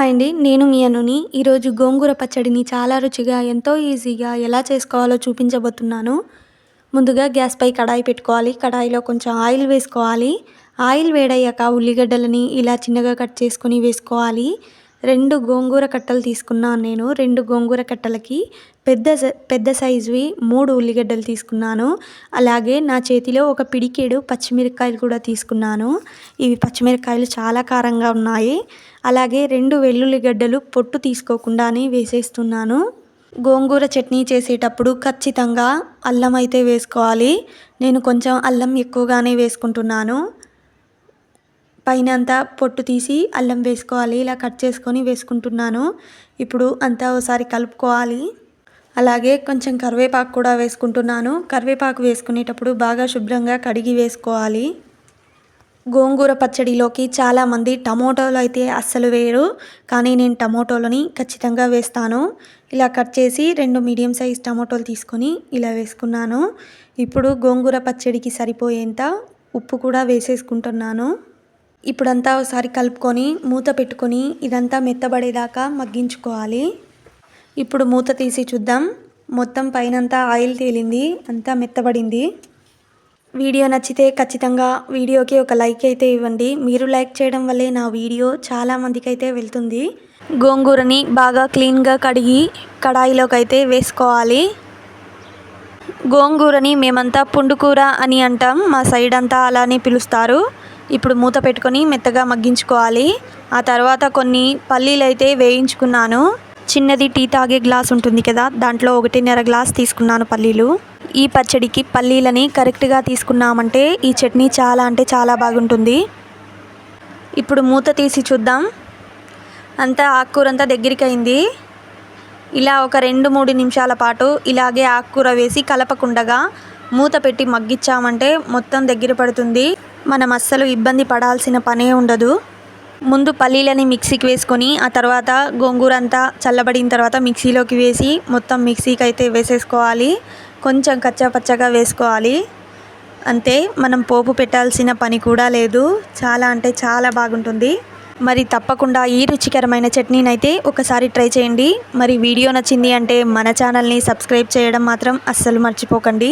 Hi అండి. నేను మీ అనుని. ఈరోజు గోంగూర పచ్చడిని చాలా రుచిగా, ఎంతో ఈజీగా ఎలా చేసుకోవాలో చూపించబోతున్నాను. ముందుగా గ్యాస్‌పై కడాయి పెట్టుకోవాలి. కడాయిలో కొంచెం ఆయిల్ వేసుకోవాలి. ఆయిల్ వేడయ్యాక ఉల్లిగడ్డలని ఇలా చిన్నగా కట్ చేసుకొని వేసుకోవాలి. 2 గోంగూర కట్టలు తీసుకున్నాను నేను. 2 గోంగూర కట్టలకి పెద్ద సైజువి 3 ఉల్లిగడ్డలు తీసుకున్నాను. అలాగే నా చేతిలో ఒక పిడికెడు పచ్చిమిరపకాయలు కూడా తీసుకున్నాను. ఇవి పచ్చిమిరపకాయలు చాలా కారంగా ఉన్నాయి. అలాగే 2 వెల్లుల్లిగడ్డలు పొట్టు తీసుకోకుండానే వేసేస్తున్నాను. గోంగూర చట్నీ చేసేటప్పుడు ఖచ్చితంగా అల్లం అయితే వేసుకోవాలి. నేను కొంచెం అల్లం ఎక్కువగానే వేసుకుంటున్నాను. పైన అంతా పొట్టు తీసి అల్లం వేసుకోవాలి. ఇలా కట్ చేసుకొని వేసుకుంటున్నాను. ఇప్పుడు అంతా ఒకసారి కలుపుకోవాలి. అలాగే కొంచెం కరివేపాకు కూడా వేసుకుంటున్నాను. కరివేపాకు వేసుకునేటప్పుడు బాగా శుభ్రంగా కడిగి వేసుకోవాలి. గోంగూర పచ్చడిలోకి చాలామంది టమోటాలు అయితే అస్సలు వేయరు, కానీ నేను టమోటాలని ఖచ్చితంగా వేస్తాను. ఇలా కట్ చేసి 2 మీడియం సైజ్ టమోటాలు తీసుకొని ఇలా వేసుకున్నాను. ఇప్పుడు గోంగూర పచ్చడికి సరిపోయేంత ఉప్పు కూడా వేసేసుకుంటున్నాను. ఇప్పుడంతా ఒకసారి కలుపుకొని మూత పెట్టుకొని ఇదంతా మెత్తబడేదాకా మగ్గించుకోవాలి. ఇప్పుడు మూత తీసి చూద్దాం. మొత్తం పైనంతా ఆయిల్ తేలింది, అంతా మెత్తబడింది. వీడియో నచ్చితే ఖచ్చితంగా వీడియోకి ఒక లైక్ అయితే ఇవ్వండి. మీరు లైక్ చేయడం వల్లే నా వీడియో చాలామందికి అయితే వెళ్తుంది. గోంగూరని బాగా క్లీన్గా కడిగి కడాయిలోకి అయితే వేసుకోవాలి. గోంగూరని మేమంతా పుండుకూర అని అంటాం, మా సైడ్ అంతా అలానే పిలుస్తారు. ఇప్పుడు మూత పెట్టుకొని మెత్తగా మగ్గించుకోవాలి. ఆ తర్వాత కొన్ని పల్లీలు అయితే వేయించుకున్నాను. చిన్నది టీ తాగే గ్లాస్ ఉంటుంది కదా, దాంట్లో 1.5 గ్లాస్ తీసుకున్నాను పల్లీలు. ఈ పచ్చడికి పల్లీలని కరెక్ట్గా తీసుకున్నామంటే ఈ చట్నీ చాలా అంటే చాలా బాగుంటుంది. ఇప్పుడు మూత తీసి చూద్దాం. అంతా ఆకుకూర అంతా దగ్గరికి అయింది. ఇలా ఒక 2-3 నిమిషాల పాటు ఇలాగే ఆకుకూర వేసి కలపకుండగా మూత పెట్టి మగ్గించామంటే మొత్తం దగ్గర పడుతుంది. మనం అస్సలు ఇబ్బంది పడాల్సిన పనే ఉండదు. ముందు పల్లీలని మిక్సీకి వేసుకొని ఆ తర్వాత గోంగూర అంతా చల్లబడిన తర్వాత మిక్సీలోకి వేసి మొత్తం మిక్సీకి అయితే వేసేసుకోవాలి. కొంచెం కచ్చాపచ్చగా వేసుకోవాలి. అంతే, మనం పోపు పెట్టాల్సిన పని కూడా లేదు. చాలా అంటే చాలా బాగుంటుంది. మరి తప్పకుండా ఈ రుచికరమైన చట్నీని అయితే ఒకసారి ట్రై చేయండి. మరి వీడియో నచ్చింది అంటే మన ఛానల్ని సబ్స్క్రైబ్ చేయడం మాత్రం అస్సలు మర్చిపోకండి.